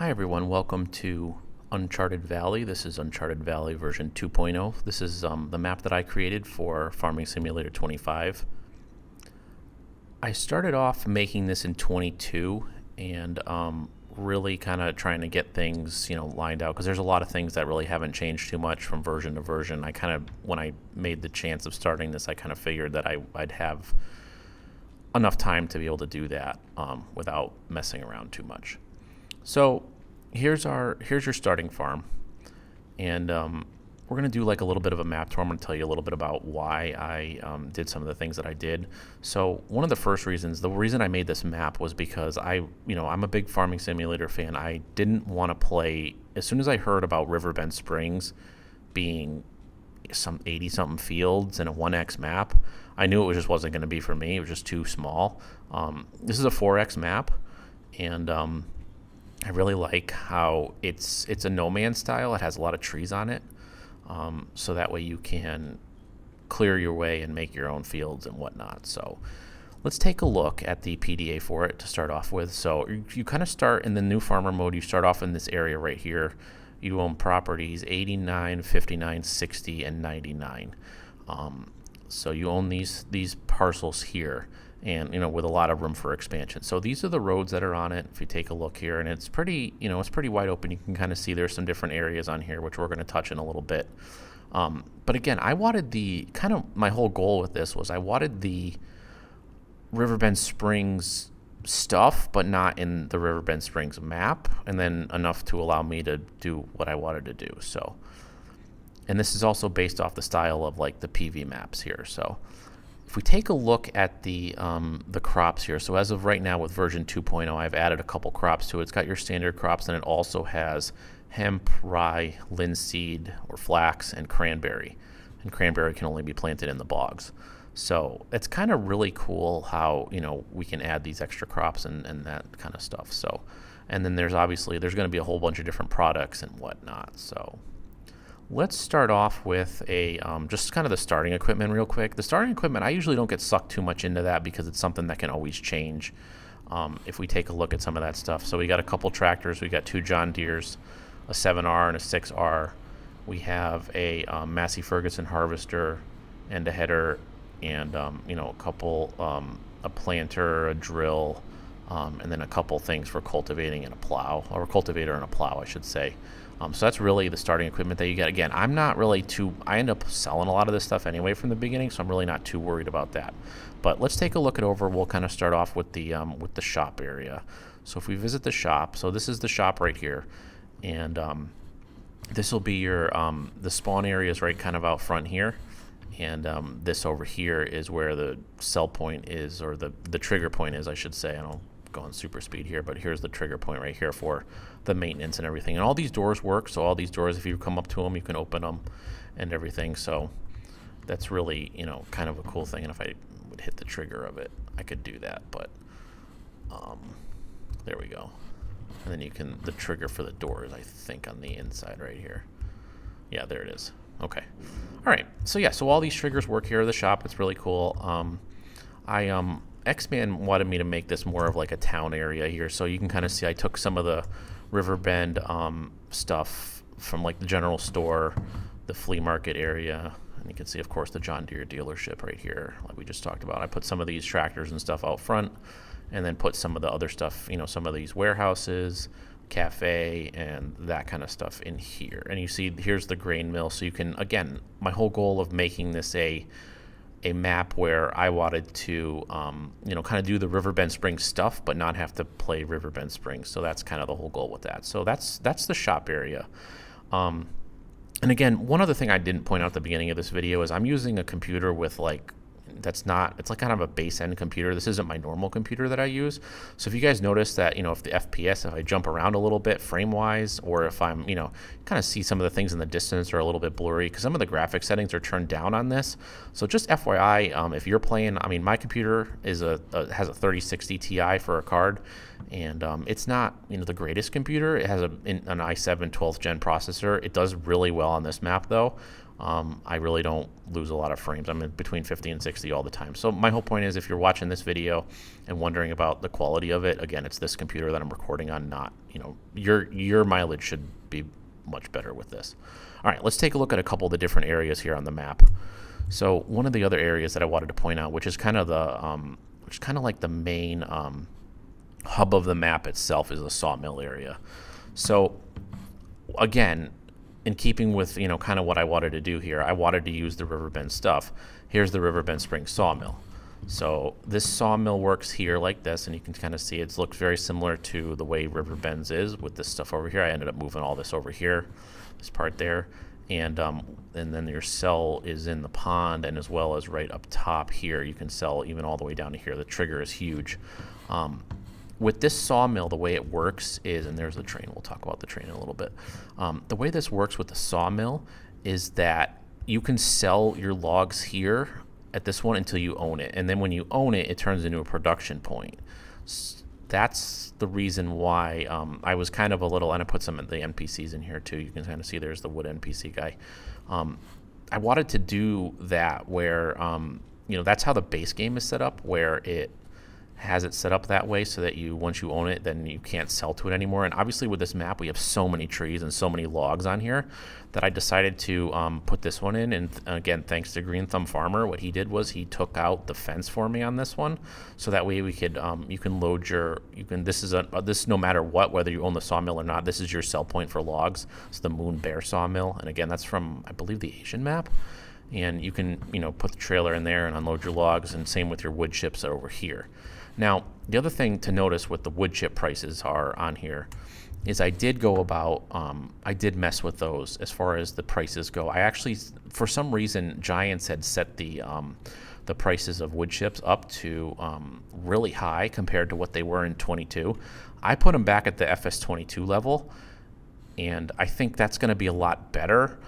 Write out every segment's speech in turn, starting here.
Hi everyone, welcome to Uncharted Valley. This is Uncharted Valley version 2.0. This is the map that I created for Farming Simulator 25. I started off making this in 22 and really kind of trying to get things, lined out, because there's a lot of things that really haven't changed too much from version to version. When I made the chance of starting this, I kind of figured that I'd have enough time to be able to do that without messing around too much. So here's your starting farm, and we're going to do like a little bit of a map tour. I'm going to tell you a little bit about why I did some of the things that I did. So one of the first reasons, the reason I made this map was because I'm a big Farming Simulator fan. I didn't want to play, as soon as I heard about Riverbend Springs being some 80-something fields and a 1x map, I knew it just wasn't going to be for me. It was just too small. This is a 4x map, and I really like how it's a no man style. It has a lot of trees on it, so that way you can clear your way and make your own fields and whatnot. So let's take a look at the PDA for it to start off with. So you kind of start in the new farmer mode. You start off in this area right here. You own properties 89, 59, 60, and 99. So you own these parcels here, and with a lot of room for expansion. So these are the roads that are on it. If you take a look here, and it's pretty wide open. You can kind of see there's some different areas on here, which we're going to touch in a little bit. But again, I wanted my whole goal with this was I wanted the Riverbend Springs stuff, but not in the Riverbend Springs map, and then enough to allow me to do what I wanted to do. So, and this is also based off the style of like the PV maps here. So if we take a look at the crops here, so as of right now with version 2.0, I've added a couple crops to it. It's got your standard crops, and it also has hemp, rye, linseed, or flax, and cranberry. And cranberry can only be planted in the bogs. So it's kind of really cool how we can add these extra crops and that kind of stuff. So, and then there's going to be a whole bunch of different products and whatnot. So let's start off with just kind of the starting equipment real quick. The starting equipment, I usually don't get sucked too much into that because it's something that can always change if we take a look at some of that stuff. So we got a couple tractors. We got 2 John Deeres, a 7R and a 6R. We have a Massey Ferguson harvester and a header, and a couple, a planter, a drill, and then a couple things for cultivating and a plow, or a cultivator and a plow, I should say. So that's really the starting equipment that you get. Again, I'm not really I end up selling a lot of this stuff anyway from the beginning, so I'm really not too worried about that. But let's take a look at over. We'll kind of start off with the shop area. So if we visit the shop, so this is the shop right here, and this will be your the spawn area is right kind of out front here, and this over here is where the sell point is, or the trigger point is, I should say. I don't go on super speed here, but here's the trigger point right here for the maintenance and everything. And all these doors work, so all these doors, if you come up to them, you can open them and everything. So that's really kind of a cool thing. And if I would hit the trigger of it, I could do that. But there we go. And then the trigger for the doors, I think, on the inside right here. Yeah, there it is. Okay. All right. So yeah, so all these triggers work here at the shop. It's really cool. X-Man wanted me to make this more of like a town area here, so you can kind of see I took some of the Riverbend stuff from like the general store, the flea market area, and you can see, of course, the John Deere dealership right here, like we just talked about. I put some of these tractors and stuff out front, and then put some of the other stuff, some of these warehouses, cafe, and that kind of stuff in here. And you see here's the grain mill, so you can, again, my whole goal of making this a map where I wanted to kind of do the Riverbend Springs stuff but not have to play Riverbend Springs. So that's kind of the whole goal with that. So that's the shop area. And again, one other thing I didn't point out at the beginning of this video is I'm using a computer with it's like kind of a base end computer. This isn't my normal computer that I use. So if you guys notice that, if the FPS, if I jump around a little bit frame wise, or if I'm, kind of see some of the things in the distance are a little bit blurry, because some of the graphic settings are turned down on this. So just FYI, if you're playing, my computer has a 3060 Ti for a card, and it's not, the greatest computer. It has an i7 12th gen processor. It does really well on this map though. I really don't lose a lot of frames. I'm in between 50 and 60 all the time. So my whole point is, if you're watching this video and wondering about the quality of it, again, it's this computer that I'm recording on, not, you know, your mileage should be much better with this. All right, let's take a look at a couple of the different areas here on the map. So one of the other areas that I wanted to point out, which is kind of like the main hub of the map itself, is the Sawmill area. So again, in keeping with, you know, kind of what I wanted to do here, I wanted to use the Riverbend stuff. Here's the Riverbend Springs Sawmill. So this sawmill works here like this, and you can kind of see it looks very similar to the way Riverbend's is with this stuff over here. I ended up moving all this over here, this part there, and then your cell is in the pond, and as well as right up top here, you can sell even all the way down to here. The trigger is huge. With this sawmill, the way it works is, and there's the train, we'll talk about the train in a little bit. The way this works with the sawmill is that you can sell your logs here at this one until you own it, and then when you own it, it turns into a production point. That's the reason why I was kind of a little, and I put some of the NPCs in here too. You can kind of see there's the wood NPC guy. I wanted to do that where, you know, that's how the base game is set up, where it has it set up that way so that you, once you own it, then you can't sell to it anymore. And obviously with this map, we have so many trees and so many logs on here that I decided to put this one in. And again, thanks to Green Thumb Farmer, what he did was he took out the fence for me on this one, so that way we could you can load your, this is no matter what, whether you own the sawmill or not, this is your sell point for logs. It's the Moon Bear Sawmill, and again, that's from, I believe, the Asian map. And you can, you know, put the trailer in there and unload your logs, and same with your wood chips over here. Now, the other thing to notice with the wood chip prices are on here is I did go about, I did mess with those as far as the prices go. I actually, for some reason, Giants had set the prices of wood chips up to really high compared to what they were in 22. I put them back at the FS22 level, and I think that's going to be a lot better.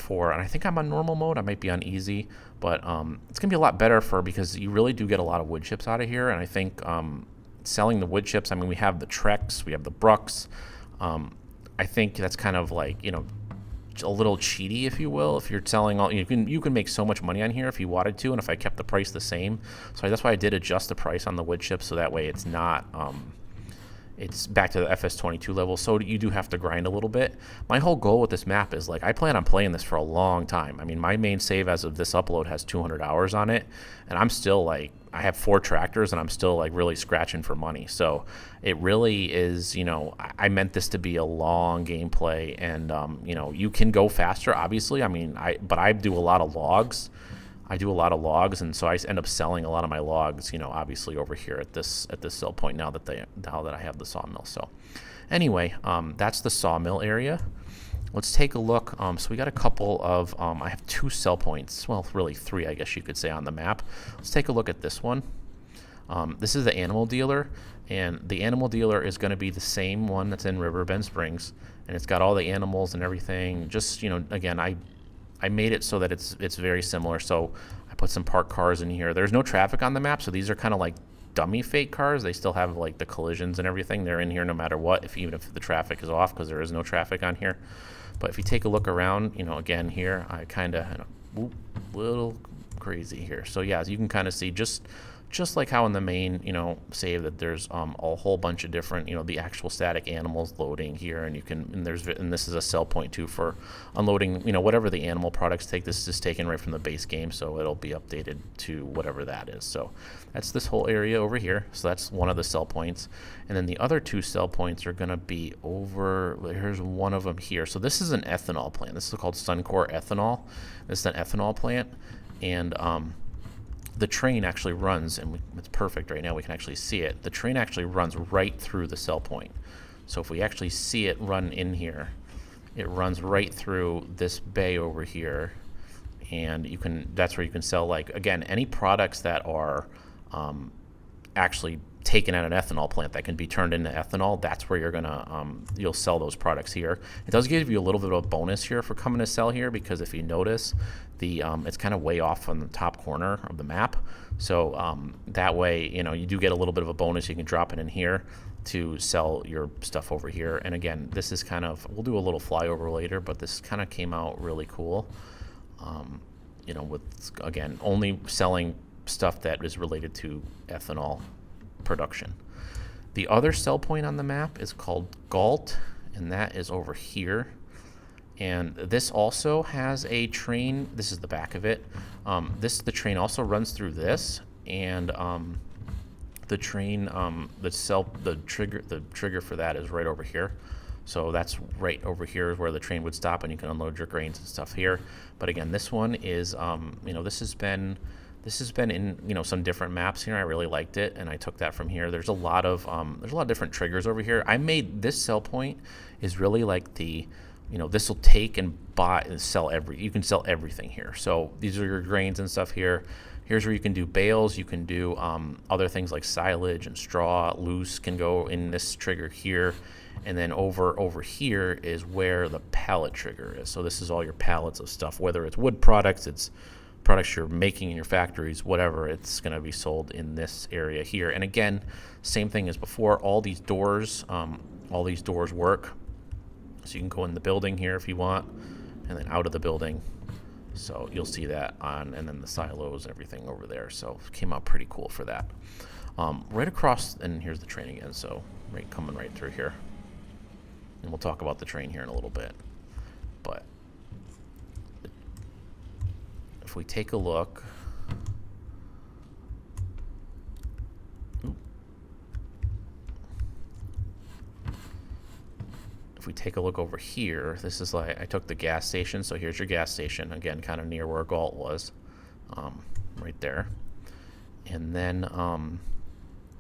And I think I'm on normal mode. I might be on easy, but it's gonna be a lot better because you really do get a lot of wood chips out of here. And I think selling the wood chips, I mean, we have the Treks, we have the Brucks. I think that's kind of like, you know, a little cheaty, if you will. If you're selling all, you can make so much money on here if you wanted to, and if I kept the price the same. So that's why I did adjust the price on the wood chips, so that way it's not it's back to the FS22 level, so you do have to grind a little bit. My whole goal with this map is, like, I plan on playing this for a long time. I mean, my main save as of this upload has 200 hours on it, and I'm still, like, I have 4 tractors, and I'm still, like, really scratching for money. So it really is, you know, I meant this to be a long gameplay, and, you know, you can go faster, obviously. I mean, but I do a lot of logs. And so I end up selling a lot of my logs, you know, obviously over here at this sell point now that I have the sawmill. So anyway, that's the sawmill area. Let's take a look. So we got a couple of, I have 2 sell points. Well, really 3, I guess you could say, on the map. Let's take a look at this one. This is the animal dealer, and the animal dealer is going to be the same one that's in Riverbend Springs, and it's got all the animals and everything. Just, you know, again, I made it so that it's very similar. So I put some parked cars in here. There's no traffic on the map, so these are kind of like dummy fake cars. They still have, like, the collisions and everything. They're in here no matter what, even if the traffic is off, because there is no traffic on here. But if you take a look around, you know, again here, I kind of little crazy here. So yeah, as you can kind of see, just like how in the main, you know, save, that there's a whole bunch of different, you know, the actual static animals loading here, and you can, and this is a sell point too for unloading, you know, whatever the animal products take. This is taken right from the base game, so it'll be updated to whatever that is. So that's this whole area over here. So that's one of the sell points, and then the other 2 sell points are going to be over. Here's one of them here. So this is an ethanol plant. This is called Suncor Ethanol. This is an ethanol plant, and the train actually runs, and it's perfect right now, we can actually see it. The train actually runs right through the sell point. So if we actually see it run in here, it runs right through this bay over here, and that's where you can sell, like, again, any products that are actually taken at an ethanol plant that can be turned into ethanol. That's where you're gonna you'll sell those products here. It does give you a little bit of a bonus here for coming to sell here, because if you notice, the it's kind of way off on the top corner of the map. So that way, you know, you do get a little bit of a bonus. You can drop it in here to sell your stuff over here. And again, this is kind of, we'll do a little flyover later, but this kind of came out really cool. You know, with, again, only selling stuff that is related to ethanol production. The other sell point on the map is called Galt, and that is over here. And this also has a train. This is the back of it. The train also runs through this, and the train, the trigger for that is right over here. So that's right over here is where the train would stop, and you can unload your grains and stuff here. But again, this one is, you know, this has been in, you know, some different maps here. I really liked it, and I took that from here. There's a lot of different triggers over here. I made this sell point is really like the, you know, this will take and buy and sell you can sell everything here. So these are your grains and stuff here. Here's where you can do bales. You can do other things like silage and straw. Loose can go in this trigger here. And then over here is where the pallet trigger is. So this is all your pallets of stuff, whether it's wood products, it's products you're making in your factories, whatever, it's going to be sold in this area here. And again, same thing as before, all these doors work. So you can go in the building here if you want, and then out of the building. So you'll see that on, and then the silos and everything over there. So it came out pretty cool for that. Right across, and here's the train again, so coming right through here. And we'll talk about the train here in a little bit. But if we take a look, over here, this is like, I took the gas station. So here's your gas station, again, kind of near where Galt was, right there. And then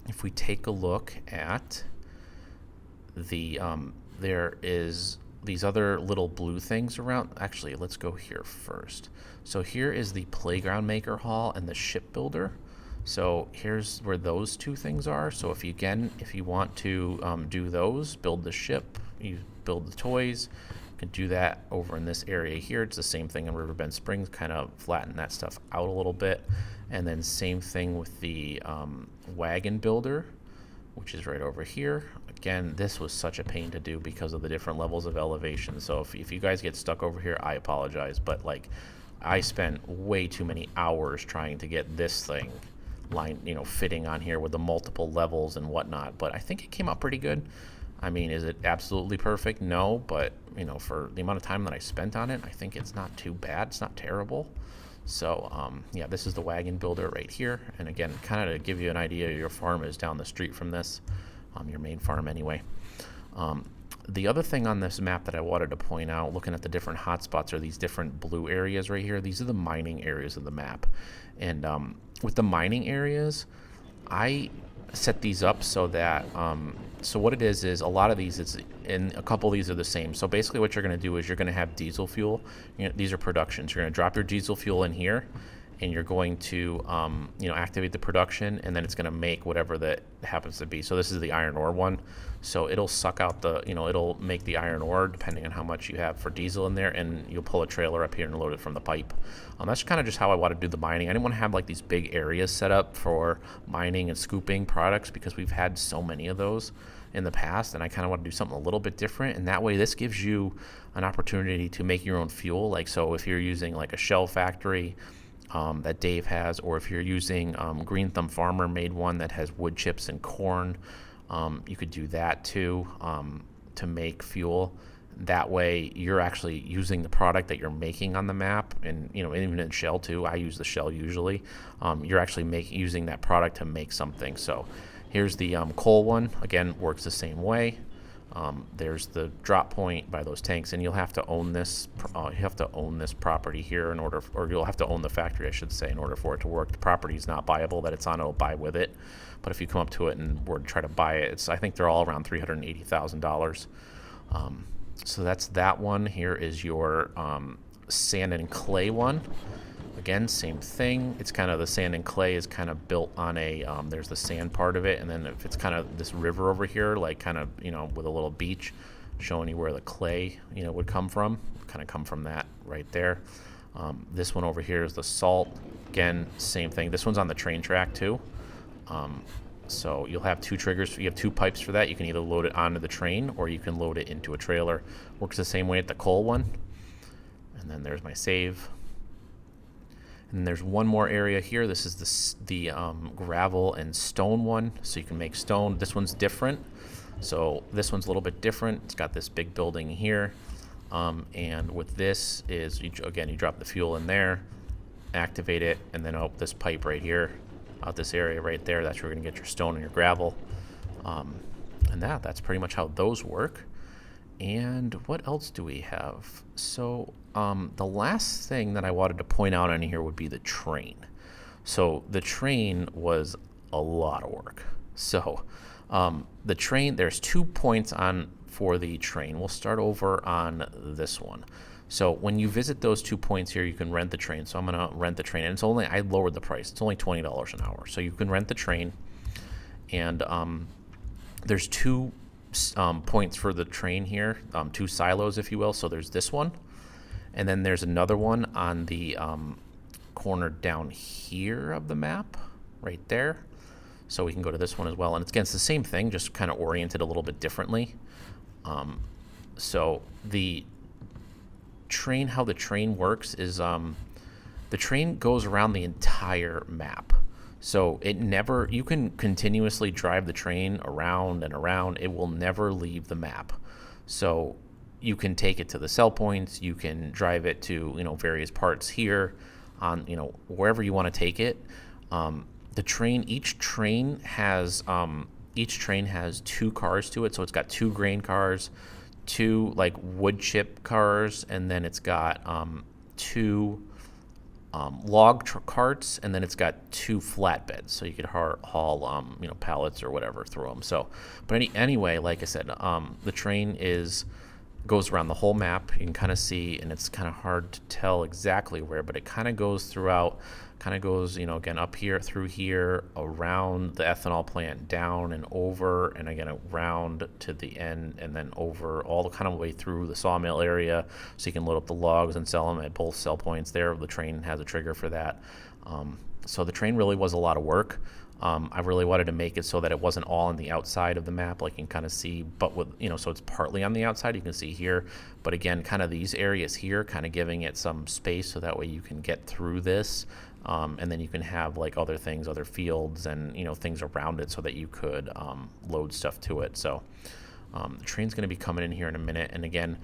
if we take a look at the, there is these other little blue things around. Actually, let's go here first. So here is the playground maker hall and the shipbuilder. So here's where those two things are. So if you want to do those, build the ship, you build the toys, you can do that over in this area here. It's the same thing in Riverbend Springs, kind of flatten that stuff out a little bit. And then same thing with the wagon builder, which is right over here. Again, this was such a pain to do because of the different levels of elevation. So if you guys get stuck over here, I apologize. But like, I spent way too many hours trying to get this thing fitting on here with the multiple levels and whatnot. But I think it came out pretty good. I mean, is it absolutely perfect? No, but you know, for the amount of time that I spent on it, I think it's not too bad. It's not terrible. So yeah, this is the wagon builder right here. And again, kind of to give you an idea, your farm is down the street from this, your main farm anyway. The other thing on this map that I wanted to point out, looking at the different hotspots, are these different blue areas right here. These are the mining areas of the map. And with the mining areas, I set these up so that, so what it is a lot of these, and a couple of these are the same. So basically what you're going to do is you're going to have diesel fuel. These are productions. You're going to drop your diesel fuel in here, and you're going to activate the production, and then it's going to make whatever that happens to be. So this is the iron ore one. So it'll suck out the, it'll make the iron ore depending on how much you have for diesel in there, and you'll pull a trailer up here and load it from the pipe. That's kind of just how I want to do the mining. I didn't want to have like these big areas set up for mining and scooping products because we've had so many of those in the past, and I kind of want to do something a little bit different. And that way this gives you an opportunity to make your own fuel. Like, so if you're using like a shell factory that Dave has, or if you're using Green Thumb Farmer made one that has wood chips and corn, you could do that too, to make fuel. That way you're actually using the product that you're making on the map, and even in shell too. I use the shell usually. You're actually using that product to make something. So here's the coal one. Again, works the same way. There's the drop point by those tanks, and you'll have to own this. You have to own this property here in order, or you'll have to own the factory, I should say, in order for it to work. The property is not buyable that it's on; it'll buy with it. But if you come up to it and were to try to buy it, I think they're all around $380,000. So that's that one. Here is your sand and clay one. again, same thing. It's kind of the sand and clay is kind of built on a, there's the sand part of it, and then if it's kind of this river over here, like kind of, you know, with a little beach showing you where the clay, you know, would come from, kind of come from that right there. This one over here is the salt. Again, same thing. This one's on the train track too. So you'll have two triggers. You have two pipes for that. You can either load it onto the train or you can load it into a trailer. Works the same way at the coal one. And then there's my save. And then there's one more area here. This is the gravel and stone one. So you can make stone. This one's different. So this one's a little bit different. It's got this big building here. And with this is, again, you drop the fuel in there, activate it, and then this pipe right here, out this area right there, that's where you're going to get your stone and your gravel. And that's pretty much how those work. And what else do we have? So the last thing that I wanted to point out on here would be the train. So the train was a lot of work. So the train, there's 2 points on for the train. We'll start over on this one. So when you visit those 2 points here, you can rent the train. So I'm going to rent the train, and I lowered the price. It's only $20 an hour. So you can rent the train, and there's 2 points for the train here, 2 silos, if you will. So there's this one, and then there's another one on the corner down here of the map, right there. So we can go to this one as well, and it's the same thing, just kind of oriented a little bit differently. So the train, how the train works is the train goes around the entire map. So you can continuously drive the train around and around. It will never leave the map. So you can take it to the sell points. You can drive it to, you know, various parts here on, you know, wherever you want to take it. The train, each train has 2 cars to it. So it's got 2 grain cars, 2 like wood chip cars, and then it's got 2 log carts, and then it's got 2 flatbeds, so you could haul you know, pallets or whatever through them. So, but anyway, like I said, the train goes around the whole map. You can kind of see, and it's kind of hard to tell exactly where, but it kind of goes throughout. Kind of goes, you know, again up here, through here, around the ethanol plant, down and over, and again around to the end, and then over all the kind of way through the sawmill area, so you can load up the logs and sell them at both sell points there. The train has a trigger for that. So the train really was a lot of work. I really wanted to make it so that it wasn't all on the outside of the map, like you can kind of see, but with, you know, so it's partly on the outside, you can see here, but again, kind of these areas here, kind of giving it some space so that way you can get through this. And then you can have like other things, other fields, and, you know, things around it so that you could load stuff to it. So the train's going to be coming in here in a minute. And again,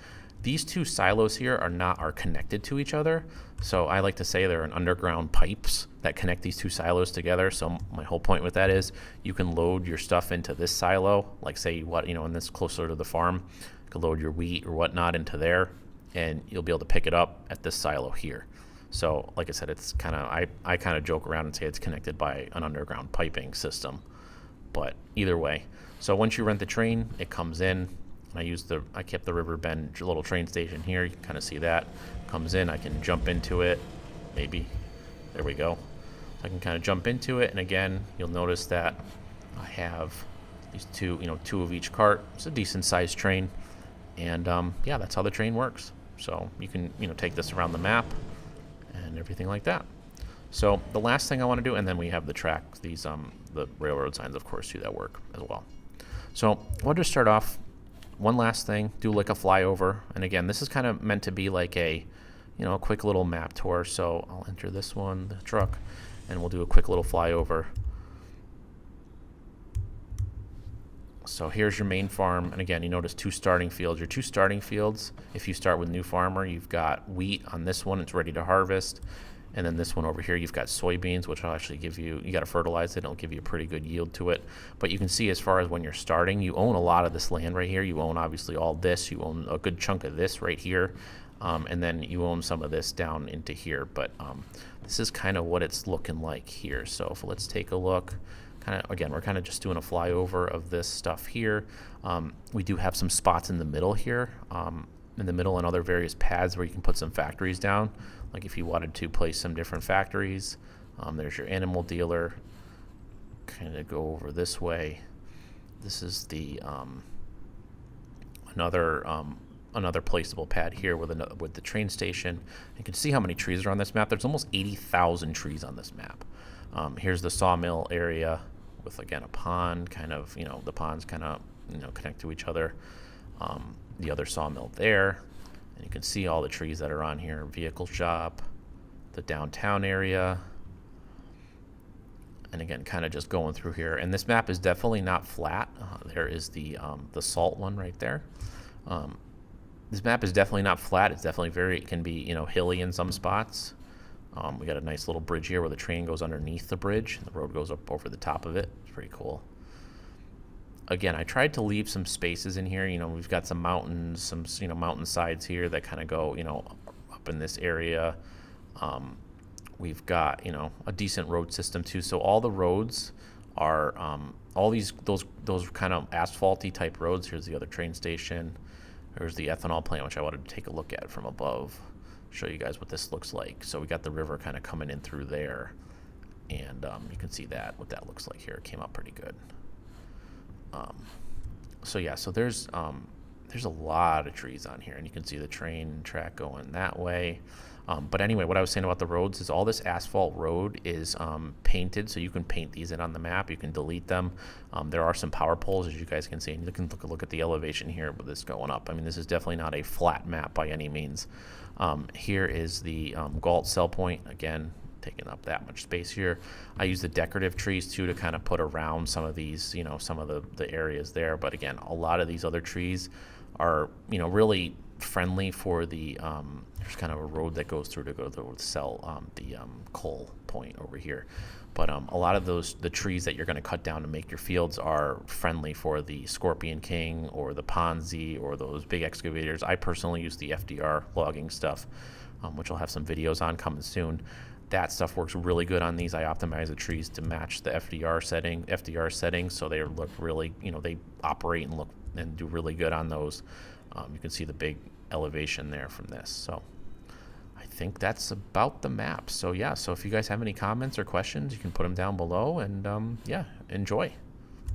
these 2 silos here are connected to each other. So I like to say they're an underground pipes that connect these 2 silos together. So my whole point with that is you can load your stuff into this silo, like say in this closer to the farm, you can load your wheat or whatnot into there, and you'll be able to pick it up at this silo here. So like I said, it's kind of, I kind of joke around and say it's connected by an underground piping system, but either way. So once you rent the train, it comes in. I kept the River Bend little train station here. You can kind of see that comes in. I can jump into it. Maybe there we go. So I can kind of jump into it, and again, you'll notice that I have these 2, you know, 2 of each cart. It's a decent sized train, and yeah, that's how the train works. So you can, you know, take this around the map and everything like that. So the last thing I want to do, and then we have the track, these the railroad signs, of course, do that work as well. So I want to start off, one last thing, do like a flyover. And again, this is kind of meant to be like a, you know, a quick little map tour. So I'll enter this one, the truck, and we'll do a quick little flyover. So here's your main farm, and again, you notice 2 starting fields. Your 2 starting fields, if you start with new farmer, you've got wheat on this one, it's ready to harvest. And then this one over here, you've got soybeans, which will actually give you got to fertilize it, and it'll give you a pretty good yield to it. But you can see as far as when you're starting, you own a lot of this land right here. You own obviously all this, you own a good chunk of this right here, and then you own some of this down into here. But this is kind of what it's looking like here. So let's take a look. Again, we're kind of just doing a flyover of this stuff here. We do have some spots in the middle here. in the middle and other various pads where you can put some factories down. Like if you wanted to place some different factories, there's your animal dealer. Kind of go over this way. This is the another placeable pad here with the train station. You can see how many trees are on this map. There's almost 80,000 trees on this map. Here's the sawmill area with, again, a pond, kind of, the ponds kind of, connect to each other. The other sawmill there, and you can see all the trees that are on here. Vehicle shop, the downtown area, and again, kind of just going through here. And this map is definitely not flat. There is the salt one right there. This map is definitely not flat. It's definitely it can be, hilly in some spots. We got a nice little bridge here where the train goes underneath the bridge and the road goes up over the top of it. It's pretty cool. Again, I tried to leave some spaces in here. We've got some mountains, some mountain sides here that kind of go up in this area. We've got a decent road system too. So all the roads are all those kind of asphalty type roads. Here's the other train station. There's the ethanol plant, which I wanted to take a look at from above, show you guys what this looks like. So we got the river kind of coming in through there, and you can see what that looks like here. It came up pretty good. So yeah, so there's a lot of trees on here, and you can see the train track going that way. But anyway, what I was saying about the roads is all this asphalt road is painted, so you can paint these in on the map. You can delete them. There are some power poles, as you guys can see, and you can look at the elevation here with this going up. I mean, this is definitely not a flat map by any means. Here is the Galt cell point, again, taking up that much space here. I use the decorative trees too to kind of put around some of these, some of the areas there. But again, a lot of these other trees are, really friendly for the, there's kind of a road that goes through to go to sell the coal point over here. But a lot of the trees that you're going to cut down to make your fields are friendly for the Scorpion King or the Ponzi or those big excavators. I personally use the FDR logging stuff, which I'll have some videos on coming soon. That stuff works really good on these. I optimize the trees to match the FDR settings, so they look really, they operate and look and do really good on those. You can see the big elevation there from this. So I think that's about the map. So yeah, so if you guys have any comments or questions, you can put them down below, and yeah, enjoy.